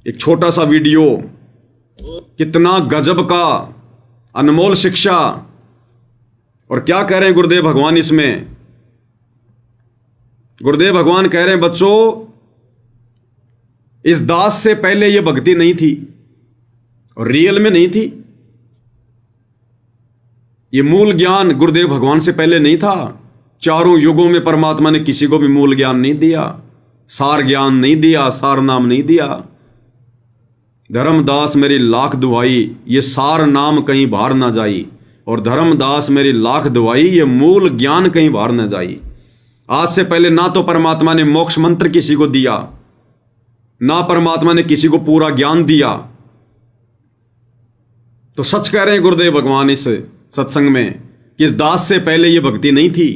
एक छोटा सा वीडियो कितना गजब का अनमोल शिक्षा। और क्या कह रहे हैं गुरुदेव भगवान इसमें? गुरुदेव भगवान कह रहे हैं बच्चों, इस दास से पहले यह भक्ति नहीं थी और रियल में नहीं थी। यह मूल ज्ञान गुरुदेव भगवान से पहले नहीं था। चारों युगों में परमात्मा ने किसी को भी मूल ज्ञान नहीं दिया, सार ज्ञान नहीं दिया, सार नाम नहीं दिया। धर्मदास मेरी लाख दुआई, ये सार नाम कहीं बाहर ना जाई। और धर्मदास मेरी लाख दुआई, ये मूल ज्ञान कहीं बाहर ना जाई। आज से पहले ना तो परमात्मा ने मोक्ष मंत्र किसी को दिया, ना परमात्मा ने किसी को पूरा ज्ञान दिया। तो सच कह रहे हैं गुरुदेव भगवान इस सत्संग में कि इस दास से पहले यह भक्ति नहीं थी।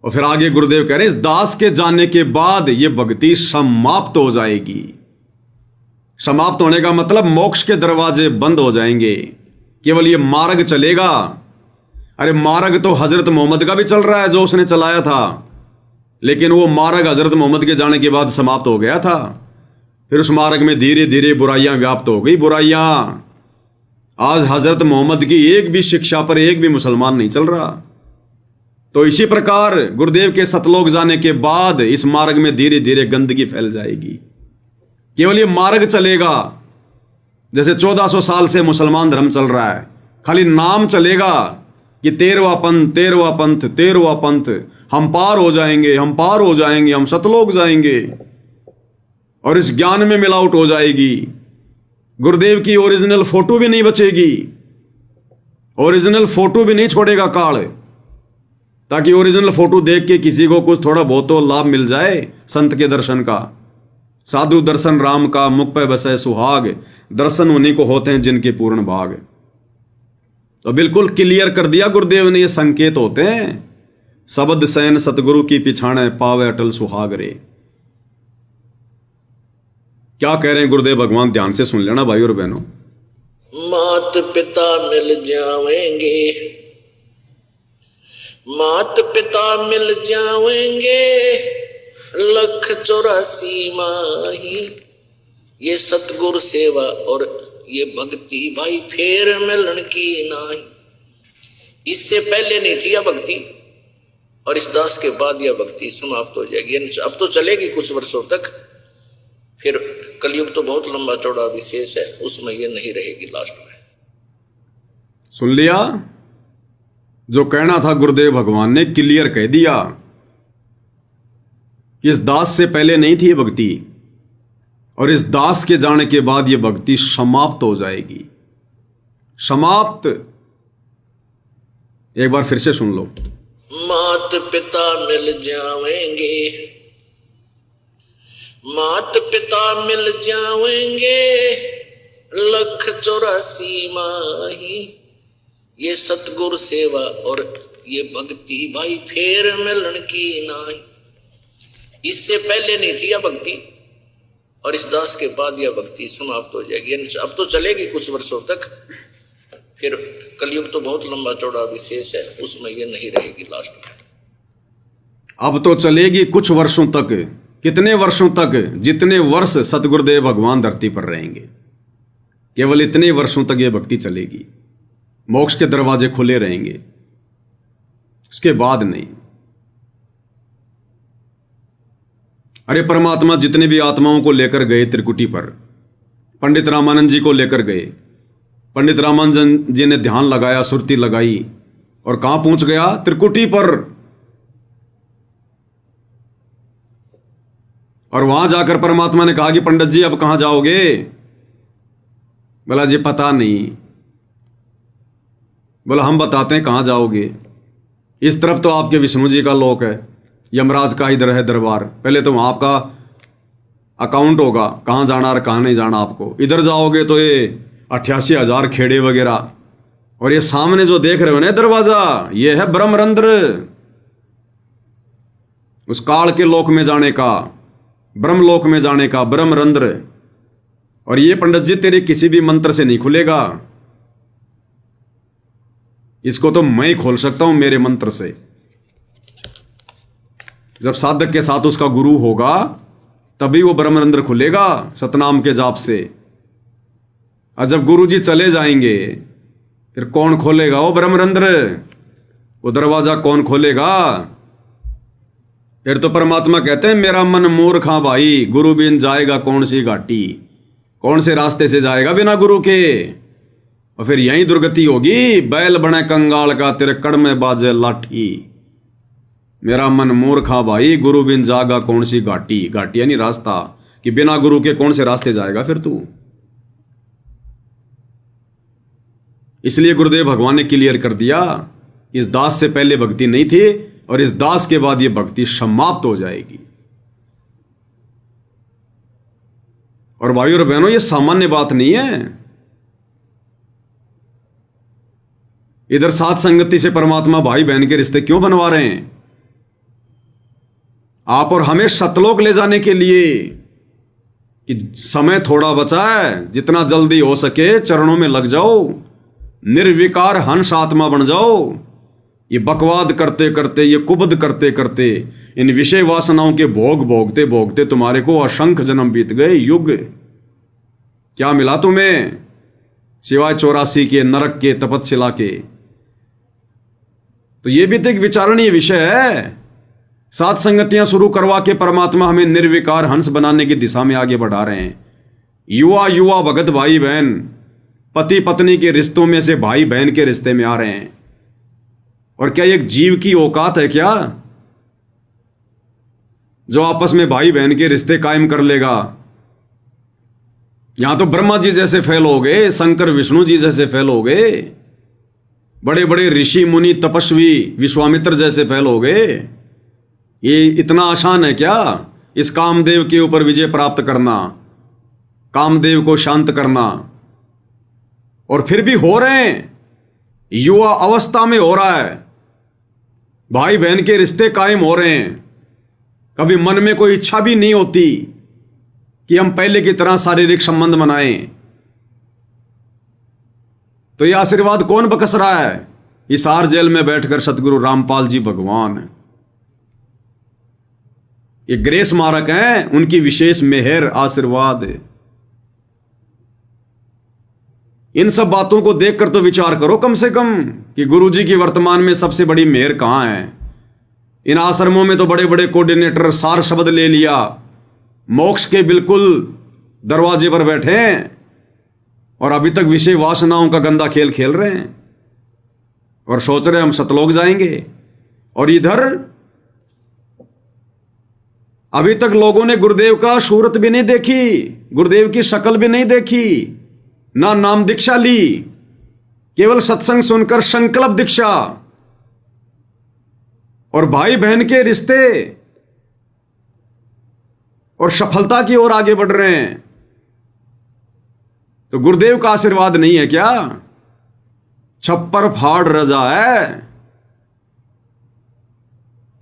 और फिर आगे गुरुदेव कह रहे हैं इस दास के जाने के बाद यह भक्ति समाप्त हो जाएगी। समाप्त होने का मतलब मोक्ष के दरवाजे बंद हो जाएंगे, केवल ये मार्ग चलेगा। अरे मार्ग तो हजरत मोहम्मद का भी चल रहा है जो उसने चलाया था, लेकिन वो मार्ग हजरत मोहम्मद के जाने के बाद समाप्त हो गया था। फिर उस मार्ग में धीरे धीरे बुराइयां व्याप्त हो गई। बुराइयां आज हजरत मोहम्मद की एक भी शिक्षा पर एक भी मुसलमान नहीं चल रहा। तो इसी प्रकार गुरुदेव के सतलोक जाने के बाद इस मार्ग में धीरे धीरे गंदगी फैल जाएगी। केवल ये मार्ग चलेगा। जैसे 1400 साल से मुसलमान धर्म चल रहा है, खाली नाम चलेगा कि 13वां पंथ 13वां पंथ 13वां पंथ, हम पार हो जाएंगे, हम पार हो जाएंगे, हम सतलोक जाएंगे। और इस ज्ञान में मिलावट हो जाएगी। गुरुदेव की ओरिजिनल फोटो भी नहीं बचेगी, ओरिजिनल फोटो भी नहीं छोड़ेगा काल, ताकि ओरिजिनल फोटो देख के किसी को कुछ थोड़ा बहुत तो लाभ मिल जाए संत के दर्शन का। साधु दर्शन राम का, मुख पे बसे सुहाग, दर्शन उन्हीं को होते हैं जिनके पूर्ण भाग। तो बिल्कुल क्लियर कर दिया गुरुदेव ने, ये संकेत होते हैं। शब्द सैन सतगुरु की पिछाणे, पावे अटल सुहाग रे। क्या कह रहे हैं गुरुदेव भगवान, ध्यान से सुन लेना भाई और बहनों। मात पिता मिल जाएंगे, मात पिता मिल जाएंगे, 184 माही। ये सतगुरु सेवा और ये भक्ति भाई फेर मिलन की नाही। इससे पहले नहीं थी यह भक्ति, और इस दास के बाद यह भक्ति समाप्त हो जाएगी। अब तो चलेगी कुछ वर्षों तक, फिर कलयुग तो बहुत लंबा चौड़ा विशेष है, उसमें ये नहीं रहेगी लास्ट में। सुन लिया? जो कहना था गुरुदेव भगवान ने क्लियर कह दिया। इस दास से पहले नहीं थी ये भक्ति, और इस दास के जाने के बाद ये भक्ति समाप्त हो जाएगी। समाप्त। एक बार फिर से सुन लो। मात पिता मिल जाएंगे, मात पिता मिल जाएंगे, 184 माही। ये सतगुरु सेवा और ये भक्ति भाई फेर मिलन की नाही। इससे पहले नहीं थी यह भक्ति, और इस दास के बाद यह भक्ति समाप्त हो जाएगी। अब तो चलेगी कुछ वर्षों तक, फिर कलयुग तो बहुत लंबा चौड़ा विशेष है, उसमें ये नहीं रहेगी लास्ट में। अब तो चलेगी कुछ वर्षों तक। कितने वर्षों तक? जितने वर्ष सतगुरुदेव भगवान धरती पर रहेंगे, केवल इतने वर्षों तक यह भक्ति चलेगी। मोक्ष के दरवाजे खुले रहेंगे, उसके बाद नहीं। अरे परमात्मा जितने भी आत्माओं को लेकर गए त्रिकुटी पर, पंडित रामानंद जी को लेकर गए। पंडित रामानंद जी ने ध्यान लगाया, सुरती लगाई, और कहां पहुंच गया? त्रिकुटी पर। और वहां जाकर परमात्मा ने कहा कि पंडित जी अब कहां जाओगे? बोला जी पता नहीं। बोला हम बताते हैं कहां जाओगे। इस तरफ तो आपके विष्णु जी का लोक है, यमराज का इधर है दरबार। पहले तो वहां आपका अकाउंट होगा, कहां जाना और कहां नहीं जाना आपको। इधर जाओगे तो ये 88,000 खेड़े वगैरह। और ये सामने जो देख रहे हो ना दरवाजा, ये है ब्रह्मरंध्र, उस काल के लोक में जाने का, ब्रह्मलोक में जाने का ब्रह्मरंध्र। और ये पंडित जी तेरे किसी भी मंत्र से नहीं खुलेगा, इसको तो मैं ही खोल सकता हूं मेरे मंत्र से। जब साधक के साथ उसका गुरु होगा तभी वो ब्रह्मरंध्र खुलेगा सतनाम के जाप से। और जब गुरुजी चले जाएंगे फिर कौन खोलेगा वो ब्रह्मरंध्र? वो दरवाजा कौन खोलेगा? फिर तो परमात्मा कहते हैं मेरा मन मूर्ख हाँ भाई, गुरु बिन जाएगा कौन सी घाटी, कौन से रास्ते से जाएगा बिना गुरु के। और फिर यही दुर्गति होगी, बैल बने कंगाल का तेरे कड़ में बाजे लाठी। मेरा मन मूर्खा भाई, गुरु बिन जागा कौन सी घाटी। घाटी यानी रास्ता, कि बिना गुरु के कौन से रास्ते जाएगा फिर तू। इसलिए गुरुदेव भगवान ने क्लियर कर दिया, इस दास से पहले भक्ति नहीं थी और इस दास के बाद यह भक्ति समाप्त हो जाएगी। और भाइयों और बहनों, यह सामान्य बात नहीं है। इधर साथ संगति से परमात्मा भाई बहन के रिश्ते क्यों बनवा रहे हैं? आप और हमें सतलोक ले जाने के लिए कि समय थोड़ा बचा है, जितना जल्दी हो सके चरणों में लग जाओ, निर्विकार हंस आत्मा बन जाओ। ये बकवाद करते करते, ये कुबद करते करते, इन विषय वासनाओं के भोग भोगते भोगते तुम्हारे को असंख्य जन्म बीत गए, युग। क्या मिला तुम्हें सिवाय 84 के, नरक के, तपस्या के? तो ये भी तो एक विचारणीय विषय है। सात संगतियां शुरू करवा के परमात्मा हमें निर्विकार हंस बनाने की दिशा में आगे बढ़ा रहे हैं। युवा युवा भगत भाई बहन, पति पत्नी के रिश्तों में से भाई बहन के रिश्ते में आ रहे हैं। और क्या एक जीव की औकात है क्या जो आपस में भाई बहन के रिश्ते कायम कर लेगा? यहां तो ब्रह्मा जी जैसे फेल हो गए, शंकर विष्णु जी जैसे फेल हो गए, बड़े बड़े ऋषि मुनि तपस्वी विश्वामित्र जैसे फेल हो गए। ये इतना आसान है क्या इस कामदेव के ऊपर विजय प्राप्त करना, कामदेव को शांत करना? और फिर भी हो रहे हैं, युवा अवस्था में हो रहा है, भाई बहन के रिश्ते कायम हो रहे हैं। कभी मन में कोई इच्छा भी नहीं होती कि हम पहले की तरह शारीरिक संबंध बनाएं। तो यह आशीर्वाद कौन बकस रहा है? हिसार जेल में बैठकर सतगुरु रामपाल जी भगवान, ये ग्रेस मारक हैं, उनकी विशेष मेहर आशीर्वाद। इन सब बातों को देखकर तो विचार करो कम से कम कि गुरुजी की वर्तमान में सबसे बड़ी मेहर कहां है। इन आश्रमों में तो बड़े बड़े कोऑर्डिनेटर सार शब्द ले लिया, मोक्ष के बिल्कुल दरवाजे पर बैठे हैं और अभी तक विषय वासनाओं का गंदा खेल खेल रहे हैं और सोच रहे हम सतलोक जाएंगे। और इधर अभी तक लोगों ने गुरुदेव का सूरत भी नहीं देखी, गुरुदेव की शक्ल भी नहीं देखी, ना नाम दीक्षा ली, केवल सत्संग सुनकर संकल्प दीक्षा। और भाई बहन के रिश्ते और सफलता की ओर आगे बढ़ रहे हैं। तो गुरुदेव का आशीर्वाद नहीं है क्या? छप्पर फाड़ रजा है।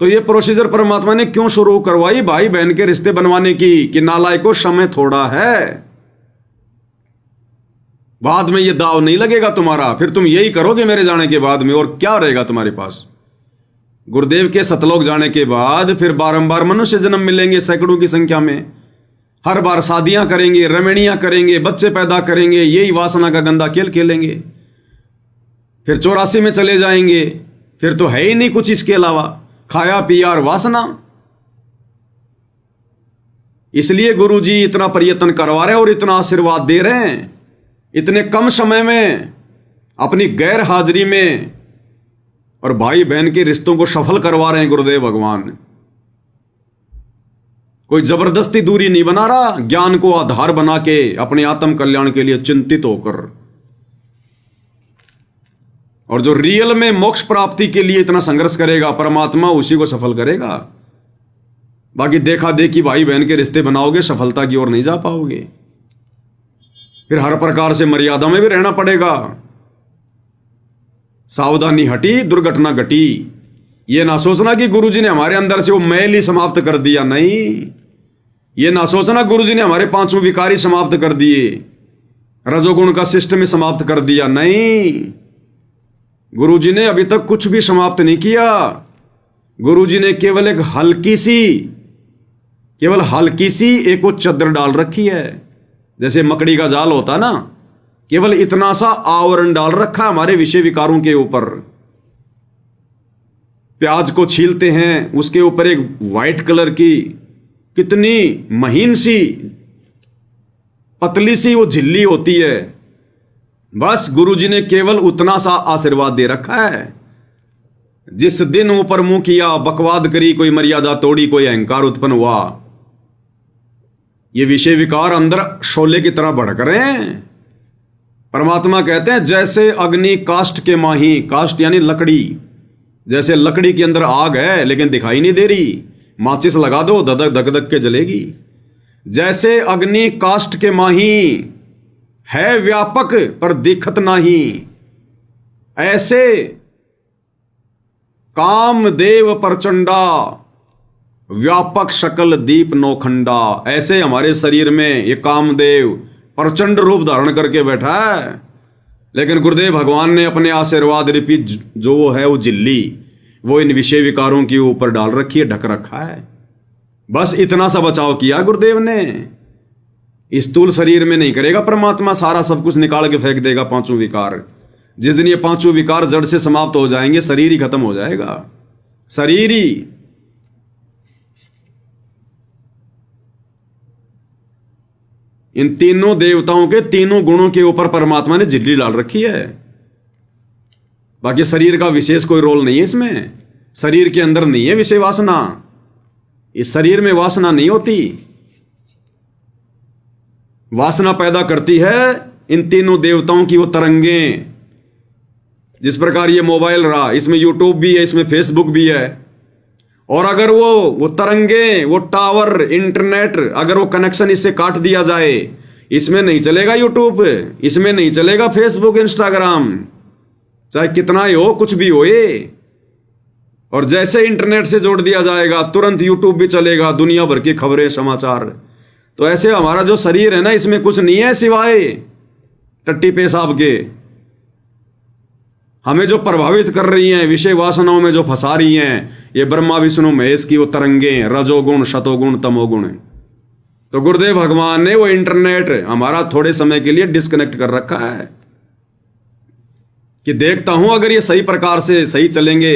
तो ये प्रोसीजर परमात्मा ने क्यों शुरू करवाई भाई बहन के रिश्ते बनवाने की? कि नालायकों समय थोड़ा है, बाद में ये दाव नहीं लगेगा तुम्हारा, फिर तुम यही करोगे मेरे जाने के बाद में, और क्या रहेगा तुम्हारे पास? गुरुदेव के सतलोक जाने के बाद फिर बारंबार मनुष्य जन्म मिलेंगे सैकड़ों की संख्या में, हर बार शादियां करेंगे, रमणियां करेंगे, बच्चे पैदा करेंगे, यही वासना का गंदा खेल खेलेंगे, फिर 84 में चले जाएंगे, फिर तो है ही नहीं कुछ इसके अलावा, खाया पिया और वासना। इसलिए गुरुजी इतना प्रयत्न करवा रहे हैं और इतना आशीर्वाद दे रहे हैं, इतने कम समय में अपनी गैर हाजिरी में, और भाई बहन के रिश्तों को सफल करवा रहे हैं गुरुदेव भगवान। कोई जबरदस्ती दूरी नहीं बना रहा, ज्ञान को आधार बना के अपने आत्म कल्याण के लिए चिंतित होकर। और जो रियल में मोक्ष प्राप्ति के लिए इतना संघर्ष करेगा, परमात्मा उसी को सफल करेगा। बाकी देखा देखी भाई बहन के रिश्ते बनाओगे, सफलता की ओर नहीं जा पाओगे। फिर हर प्रकार से मर्यादा में भी रहना पड़ेगा। सावधानी हटी, दुर्घटना घटी। ये ना सोचना कि गुरुजी ने हमारे अंदर से वो मैल ही समाप्त कर दिया, नहीं। ये ना सोचना गुरुजी ने हमारे 5 विकारी समाप्त कर दिए, रजोगुण का सिस्टम ही समाप्त कर दिया, नहीं। गुरुजी ने अभी तक कुछ भी समाप्त नहीं किया। गुरुजी ने केवल एक हल्की सी केवल हल्की सी एक वो चद्दर डाल रखी है, जैसे मकड़ी का जाल होता ना, केवल इतना सा आवरण डाल रखा हमारे विषय विकारों के ऊपर। प्याज को छीलते हैं, उसके ऊपर एक वाइट कलर की कितनी महीन सी पतली सी वो झिल्ली होती है। बस गुरुजी ने केवल उतना सा आशीर्वाद दे रखा है। जिस दिन ऊपर मुंह किया, बकवाद करी, कोई मर्यादा तोड़ी, कोई अहंकार उत्पन्न हुआ, ये विषय विकार अंदर शोले की तरह भड़क रहे हैं। परमात्मा कहते हैं जैसे अग्नि काष्ठ के माही, काष्ठ यानी लकड़ी, जैसे लकड़ी के अंदर आग है लेकिन दिखाई नहीं दे रही, माचिस लगा दो धधक धक धक के जलेगी। जैसे अग्नि काष्ठ के माही, है व्यापक पर दिखत नाही, ऐसे कामदेव प्रचंडा, व्यापक शकल दीप नौखंडा। ऐसे हमारे शरीर में ये कामदेव प्रचंड रूप धारण करके बैठा है, लेकिन गुरुदेव भगवान ने अपने आशीर्वाद रूपी जो वो है वो झिल्ली, वो इन विषय विकारों के ऊपर डाल रखी है, ढक रखा है। बस इतना सा बचाव किया गुरुदेव ने। स्थूल शरीर में नहीं करेगा परमात्मा, सारा सब कुछ निकाल के फेंक देगा पांचों विकार। जिस दिन ये पांचों विकार जड़ से समाप्त हो जाएंगे, शरीर ही खत्म हो जाएगा, शरीर ही। इन तीनों देवताओं के तीनों गुणों के ऊपर परमात्मा ने झिल्ली डाल रखी है। बाकी शरीर का विशेष कोई रोल नहीं है इसमें। शरीर के अंदर नहीं है विषय वासना, इस शरीर में वासना नहीं होती। वासना पैदा करती है इन तीनों देवताओं की वो तरंगें। जिस प्रकार ये मोबाइल रहा, इसमें यूट्यूब भी है, इसमें फेसबुक भी है, और अगर वो तरंगे, वो टावर, इंटरनेट, अगर वो कनेक्शन इससे काट दिया जाए, इसमें नहीं चलेगा यूट्यूब, इसमें नहीं चलेगा फेसबुक, इंस्टाग्राम, चाहे कितना ही हो, कुछ भी हो ये। और जैसे इंटरनेट से जोड़ दिया जाएगा, तुरंत यूट्यूब भी चलेगा, दुनिया भर की खबरें, समाचार। तो ऐसे हमारा जो शरीर है ना, इसमें कुछ नहीं है सिवाय टट्टी पेशाब के। हमें जो प्रभावित कर रही हैं, विषय वासनाओं में जो फंसा रही हैं, ये ब्रह्मा विष्णु महेश की वो तरंगे, रजोगुण, शतोगुण, तमोगुण। तो गुरुदेव भगवान ने वो इंटरनेट हमारा थोड़े समय के लिए डिस्कनेक्ट कर रखा है कि देखता हूं अगर ये सही प्रकार से सही चलेंगे,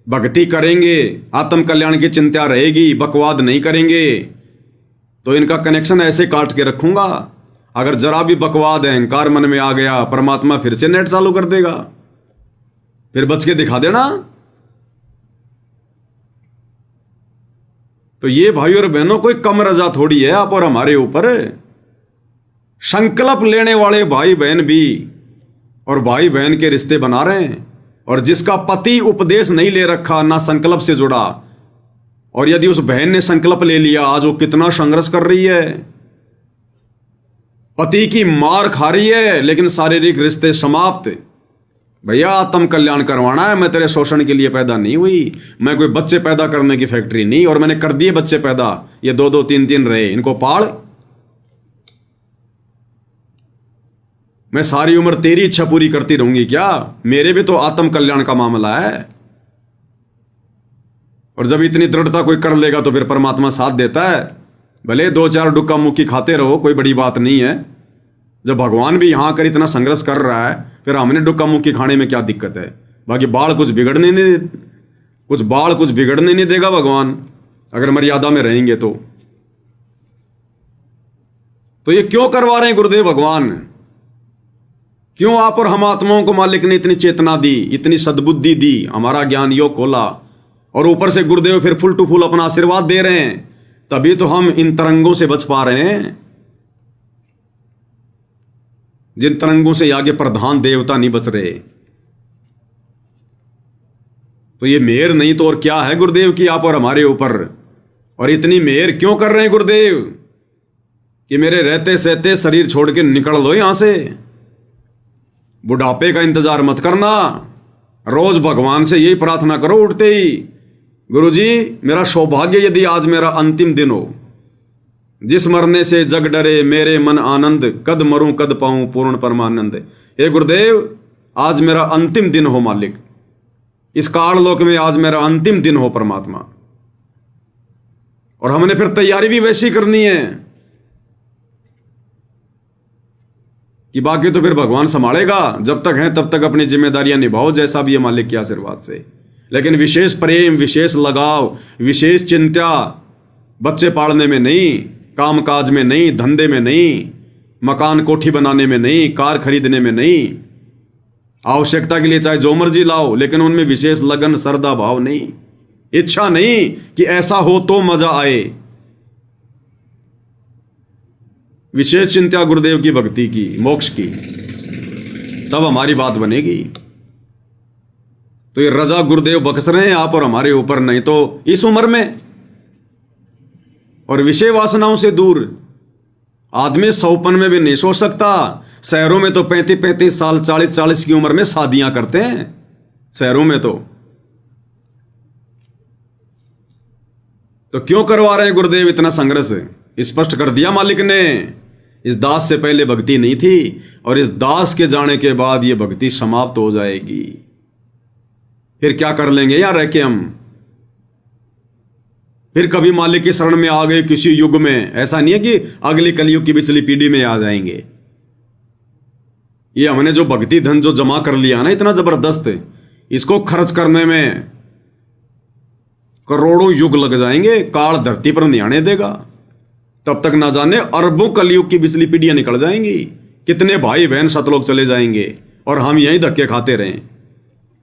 भक्ति करेंगे, आत्म कल्याण की चिंता रहेगी, बकवाद नहीं करेंगे, तो इनका कनेक्शन ऐसे काट के रखूंगा। अगर जरा भी बकवाद, अहंकार मन में आ गया, परमात्मा फिर से नेट चालू कर देगा, फिर बच के दिखा देना। तो ये भाई और बहनों कोई कम रजा थोड़ी है आप और हमारे ऊपर। संकल्प लेने वाले भाई बहन भी और भाई बहन के रिश्ते बना रहे हैं, और जिसका पति उपदेश नहीं ले रखा, ना संकल्प से जुड़ा, और यदि उस बहन ने संकल्प ले लिया, आज वो कितना संघर्ष कर रही है, पति की मार खा रही है, लेकिन शारीरिक रिश्ते समाप्त। भैया आत्म कल्याण करवाना है, मैं तेरे शोषण के लिए पैदा नहीं हुई, मैं कोई बच्चे पैदा करने की फैक्ट्री नहीं, और मैंने कर दिए बच्चे पैदा, ये 2-2 3-3 रहे, इनको पाल। मैं सारी उम्र तेरी इच्छा पूरी करती रहूंगी क्या? मेरे भी तो आत्म कल्याण का मामला है। और जब इतनी दृढ़ता कोई कर लेगा तो फिर परमात्मा साथ देता है। भले 2-4 डुक्का मुक्की खाते रहो, कोई बड़ी बात नहीं है। जब भगवान भी यहां कर इतना संघर्ष कर रहा है, फिर हमने डुक्का मुक्की खाने में क्या दिक्कत है? बाकी बाल कुछ बिगड़ने नहीं देगा भगवान, अगर मर्यादा में रहेंगे तो। ये क्यों करवा रहे हैं गुरुदेव भगवान? क्यों आप और हम आत्माओं को मालिक ने इतनी चेतना दी, इतनी सद्बुद्धि दी, हमारा ज्ञान योग खोला, और ऊपर से गुरुदेव फिर फुल टू फुल अपना आशीर्वाद दे रहे हैं, तभी तो हम इन तरंगों से बच पा रहे हैं, जिन तरंगों से आगे प्रधान देवता नहीं बच रहे। तो ये मेहर नहीं तो और क्या है गुरुदेव की आप और हमारे ऊपर? और इतनी मेहर क्यों कर रहे हैं गुरुदेव कि मेरे रहते सहते शरीर छोड़ के निकल लो यहां से? बुढ़ापे का इंतजार मत करना, रोज भगवान से यही प्रार्थना करो उठते ही, गुरुजी मेरा सौभाग्य यदि आज मेरा अंतिम दिन हो, जिस मरने से जग डरे मेरे मन आनंद, कद मरूं कद पाऊं पूर्ण परमानंद। हे गुरुदेव आज मेरा अंतिम दिन हो मालिक, इस काल लोक में आज मेरा अंतिम दिन हो परमात्मा। और हमने फिर तैयारी भी वैसी करनी है कि बाकी तो फिर भगवान संभालेगा। जब तक है तब तक अपनी जिम्मेदारियां निभाओ, जैसा भी है मालिक के आशीर्वाद से। लेकिन विशेष प्रेम, विशेष लगाव, विशेष चिंता बच्चे पालने में नहीं, कामकाज में नहीं, धंधे में नहीं, मकान कोठी बनाने में नहीं, कार खरीदने में नहीं। आवश्यकता के लिए चाहे जो मर्जी लाओ, लेकिन उनमें विशेष लगन, श्रद्धा भाव नहीं, इच्छा नहीं कि ऐसा हो तो मजा आए। विशेष चिंता गुरुदेव की भक्ति की, मोक्ष की, तब हमारी बात बनेगी। तो ये रजा गुरुदेव बख्श रहे हैं आप और हमारे ऊपर, नहीं तो इस उम्र में और विषय वासनाओं से दूर आदमी 100 में भी नहीं सोच सकता। शहरों में तो 35-35 साल, 40-40 की उम्र में शादियां करते हैं शहरों में। तो क्यों करवा रहे हैं गुरुदेव इतना संघर्ष? स्पष्ट कर दिया मालिक ने, इस दास से पहले भक्ति नहीं थी और इस दास के जाने के बाद ये भक्ति समाप्त हो जाएगी। फिर क्या कर लेंगे यार रह के हम? फिर कभी मालिक की शरण में आ गए किसी युग में, ऐसा नहीं है कि अगली कलयुग की पिछली पीढ़ी में आ जाएंगे। ये हमने जो भक्ति धन जो जमा कर लिया ना इतना जबरदस्त, इसको खर्च करने में करोड़ों युग लग जाएंगे, काल धरती पर नहीं आने देगा। तब तक ना जाने अरबों कलयुग की पिछली पीढ़ियां निकल जाएंगी, कितने भाई बहन सतलोक चले जाएंगे और हम यहीं धक्के खाते रहें।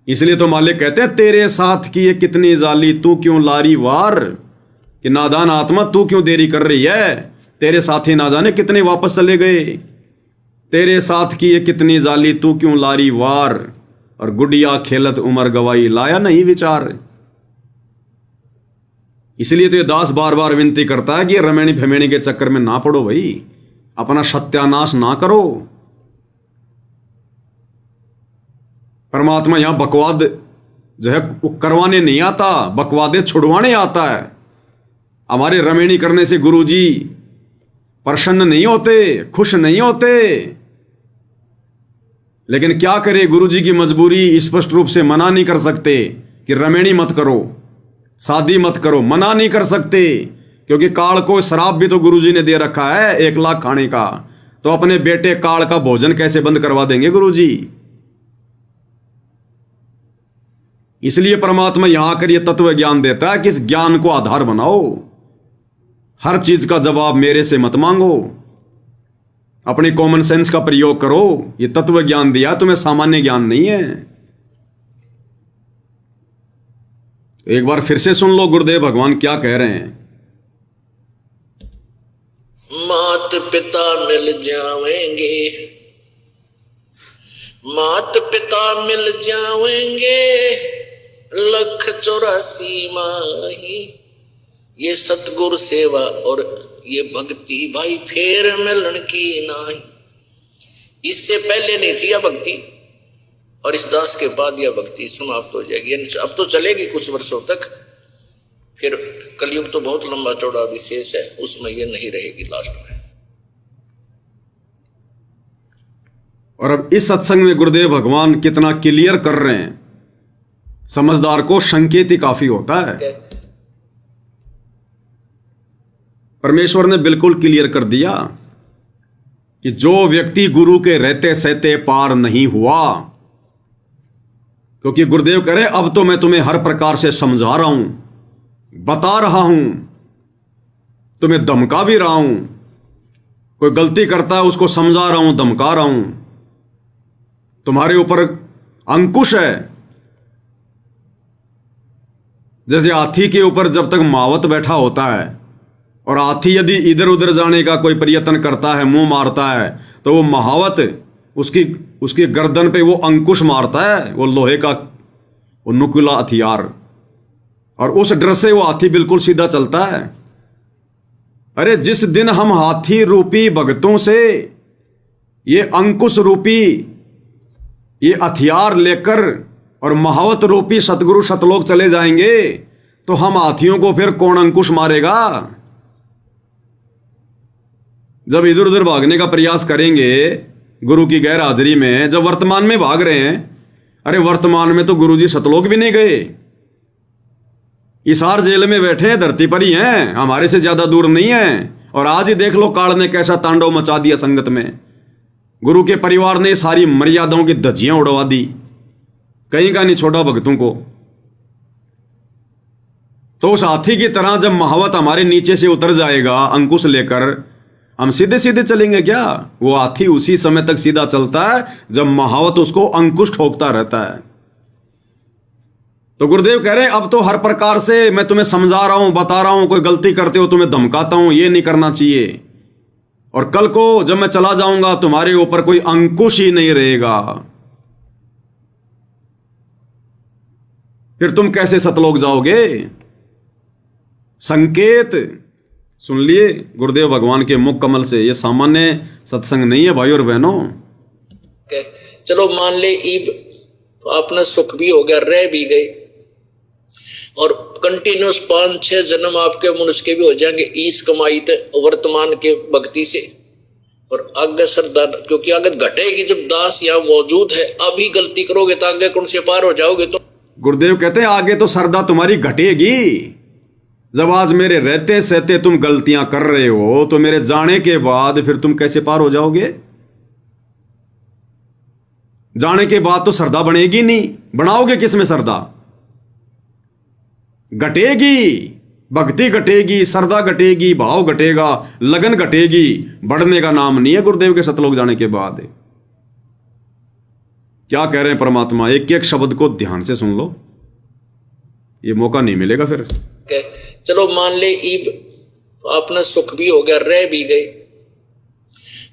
इसलिए तो मालिक कहते हैं तेरे साथ की ये कितनी जाली, तू क्यों लारी वार, कि नादान आत्मा तू क्यों देरी कर रही है, तेरे साथी ना जाने कितने वापस चले गए। तेरे साथ की ये कितनी जाली, तू क्यों लारी वार, और गुडिया खेलत उमर गवाई, लाया नहीं विचार। इसलिए तो ये दास बार बार विनती करता है कि रमेणी फेमेणी के चक्कर में ना पड़ो भाई, अपना सत्यानाश ना करो। परमात्मा यहां बकवाद जो है करवाने नहीं आता, बकवादे छुड़वाने आता है। हमारे रमेणी करने से गुरुजी प्रसन्न नहीं होते, खुश नहीं होते। लेकिन क्या करे, गुरुजी की मजबूरी, स्पष्ट रूप से मना नहीं कर सकते कि रमेणी मत करो, शादी मत करो, मना नहीं कर सकते। क्योंकि काल को शराब भी तो गुरुजी ने दे रखा है 1 लाख खाने का, तो अपने बेटे काल का भोजन कैसे बंद करवा देंगे गुरुजी? इसलिए परमात्मा यहां आकर यह तत्व ज्ञान देता है कि इस ज्ञान को आधार बनाओ। हर चीज का जवाब मेरे से मत मांगो, अपनी कॉमन सेंस का प्रयोग करो। यह तत्व ज्ञान दिया तुम्हें, सामान्य ज्ञान नहीं है। एक बार फिर से सुन लो गुरुदेव भगवान क्या कह रहे हैं। मात पिता मिल जावेंगे, मात पिता मिल जावेंगे, 1,84 माही, ये सतगुरु सेवा और ये भक्ति भाई फेर मिलन की नाही। इससे पहले नहीं थी यह भक्ति और इस दास के बाद यह भक्ति समाप्त हो जाएगी। अब तो चलेगी कुछ वर्षों तक, फिर कलयुग तो बहुत लंबा चौड़ा विशेष है, उसमें यह नहीं रहेगी लास्ट में। और अब इस सत्संग में गुरुदेव भगवान कितना क्लियर कर रहे हैं, समझदार को संकेत ही काफी होता है। परमेश्वर ने बिल्कुल क्लियर कर दिया कि जो व्यक्ति गुरु के रहते सहते पार नहीं हुआ, क्योंकि गुरुदेव कह रहे अब तो मैं तुम्हें हर प्रकार से समझा रहा हूं, बता रहा हूं, तुम्हें धमका भी रहा हूं, कोई गलती करता है उसको समझा रहा हूं, धमका रहा हूं, तुम्हारे ऊपर अंकुश है। जैसे हाथी के ऊपर जब तक मावत बैठा होता है और हाथी यदि इधर उधर जाने का कोई प्रयत्न करता है, मुंह मारता है, तो वो महावत उसकी गर्दन पे वो अंकुश मारता है, वो लोहे का वो नुकीला हथियार, और उस डर से वो हाथी बिल्कुल सीधा चलता है। अरे जिस दिन हम हाथी रूपी भक्तों से ये अंकुश रूपी ये हथियार लेकर और महावत रूपी सतगुरु सतलोक चले जाएंगे, तो हम हाथियों को फिर कौन अंकुश मारेगा? जब इधर उधर भागने का प्रयास करेंगे गुरु की गैर हाजिरी में, जब वर्तमान में भाग रहे हैं, अरे वर्तमान में तो गुरुजी सतलोक भी नहीं गए, इसार जेल में बैठे हैं, धरती पर ही हैं, हमारे से ज्यादा दूर नहीं है। और आज ही देख लो काल ने कैसा तांडव मचा दिया संगत में। गुरु के परिवार ने सारी मर्यादाओं की धज्जियां उड़वा दी, कहीं का नहीं छोड़ा भक्तों को। तो उस हाथी की तरह जब महावत हमारे नीचे से उतर जाएगा अंकुश लेकर, हम सीधे सीधे चलेंगे क्या? वो हाथी उसी समय तक सीधा चलता है जब महावत उसको अंकुश ठोकता रहता है। तो गुरुदेव कह रहे हैं अब तो हर प्रकार से मैं तुम्हें समझा रहा हूं, बता रहा हूं, कोई गलती करते हो तुम्हें धमकाता हूं, ये नहीं करना चाहिए। और कल को जब मैं चला जाऊंगा तुम्हारे ऊपर कोई अंकुश ही नहीं रहेगा, फिर तुम कैसे सतलोक जाओगे? संकेत सुन लिए गुरुदेव भगवान के मुख कमल से। ये सामान्य सत्संग नहीं है भाई और बहनों। चलो मान ले ईब आपने सुख भी हो गया, रह भी गए, और कंटिन्यूस 5-6 जन्म आपके मनुष्य के भी हो जाएंगे इस कमाई थे वर्तमान के भक्ति से। और आगे श्रद्धा, क्योंकि आगे घटेगी जब दास यहाँ मौजूद है। अभी गलती करोगे तो आगे कौन से पार हो जाओगे? तो गुरुदेव कहते हैं आगे तो श्रद्धा तुम्हारी घटेगी। जब आज मेरे रहते सहते तुम गलतियां कर रहे हो तो मेरे जाने के बाद फिर तुम कैसे पार हो जाओगे? जाने के बाद तो श्रद्धा बनेगी नहीं, बनाओगे किसमें श्रद्धा? घटेगी, भक्ति घटेगी, श्रद्धा घटेगी, भाव घटेगा, लगन घटेगी, बढ़ने का नाम नहीं है गुरुदेव के सतलोक जाने के बाद। क्या कह रहे हैं परमात्मा? एक एक शब्द को ध्यान से सुन लो, ये मौका नहीं मिलेगा फिर। चलो मान ले ईब आपने सुख भी हो गया, रह भी गए,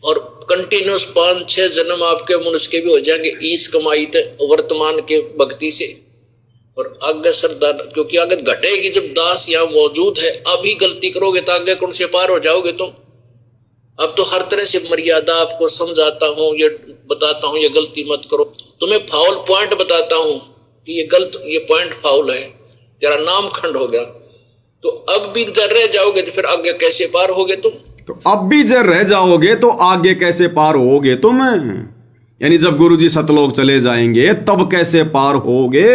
और कंटिन्यूस 5-6 जन्म आपके मनुष्य के भी हो जाएंगे इस कमाई थे वर्तमान के भक्ति से। और आगे श्रद्धा, क्योंकि आगे घटेगी जब दास यहाँ मौजूद है। अभी गलती करोगे तो आगे कौन से पार हो जाओगे तुम? अब तो हर तरह से मर्यादा आपको समझाता हूं, ये बताता हूं, ये गलती मत करो, तुम्हें फाउल पॉइंट बताता हूं कि ये गलत, ये पॉइंट फाउल है, तेरा नाम खंड हो गया। तो अब भी जर रह जाओगे तो फिर आगे कैसे पार होगे तुम? तो अब भी जर रह जाओगे तो आगे कैसे पार होगे तुम? यानी जब गुरुजी सतलोक चले जाएंगे तब कैसे पार होगे?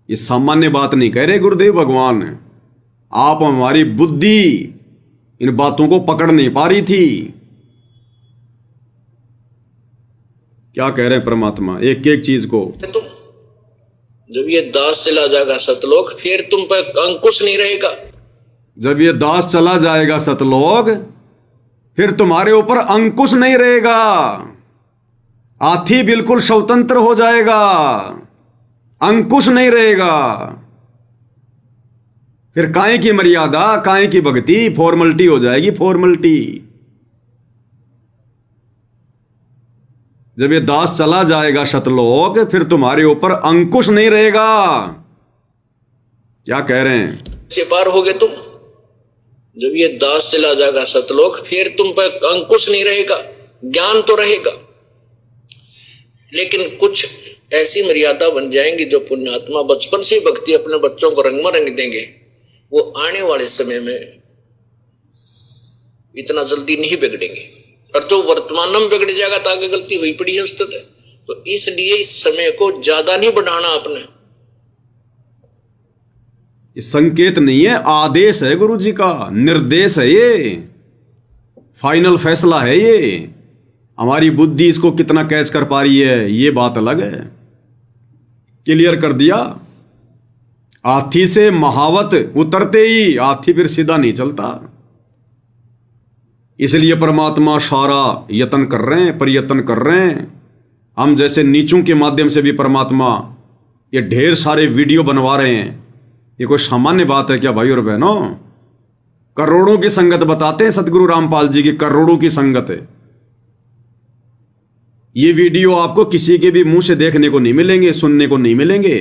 ये सामान्य बात नहीं कह रहे गुरुदेव भगवान। आप हमारी बुद्धि इन बातों को पकड़ नहीं पा रही थी। क्या कह रहे हैं परमात्मा एक एक चीज को? तुम जब ये दास चला जाएगा सतलोक फिर तुम पर अंकुश नहीं रहेगा। जब ये दास चला जाएगा सतलोक फिर तुम्हारे ऊपर अंकुश नहीं रहेगा। हाथी बिल्कुल स्वतंत्र हो जाएगा, अंकुश नहीं रहेगा। फिर काहे की मर्यादा, काहे की भक्ति, फॉर्मलिटी हो जाएगी, फॉर्मलिटी। जब ये दास चला जाएगा सतलोक फिर तुम्हारे ऊपर अंकुश नहीं रहेगा। क्या कह रहे हैं? से पार होगे तुम। जब ये दास चला जाएगा सतलोक फिर तुम पर अंकुश नहीं रहेगा, ज्ञान तो रहेगा, लेकिन कुछ ऐसी मर्यादा बन जाएंगी जो पुण्यात्मा बचपन से भक्ति अपने बच्चों को रंग में रंग देंगे, वो आने वाले समय में इतना जल्दी नहीं बिगड़ेंगे। और जो वर्तमान में बिगड़ जाएगा तो आगे गलती हुई पड़ी है स्थित है। तो इसलिए इस समय को ज्यादा नहीं बढ़ाना आपने। ये संकेत नहीं है, आदेश है गुरु जी का, निर्देश है, ये फाइनल फैसला है। ये हमारी बुद्धि इसको कितना कैच कर पा रही है ये बात अलग है। क्लियर कर दिया। हाथी से महावत उतरते ही हाथी फिर सीधा नहीं चलता। इसलिए परमात्मा सारा यत्न कर रहे हैं, प्रयत्न कर रहे हैं। हम जैसे नीचों के माध्यम से भी परमात्मा ये ढेर सारे वीडियो बनवा रहे हैं। ये कोई सामान्य बात है क्या भाई और बहनों? करोड़ों की संगत बताते हैं सतगुरु रामपाल जी की, करोड़ों की संगत है। ये वीडियो आपको किसी के भी मुंह से देखने को नहीं मिलेंगे, सुनने को नहीं मिलेंगे।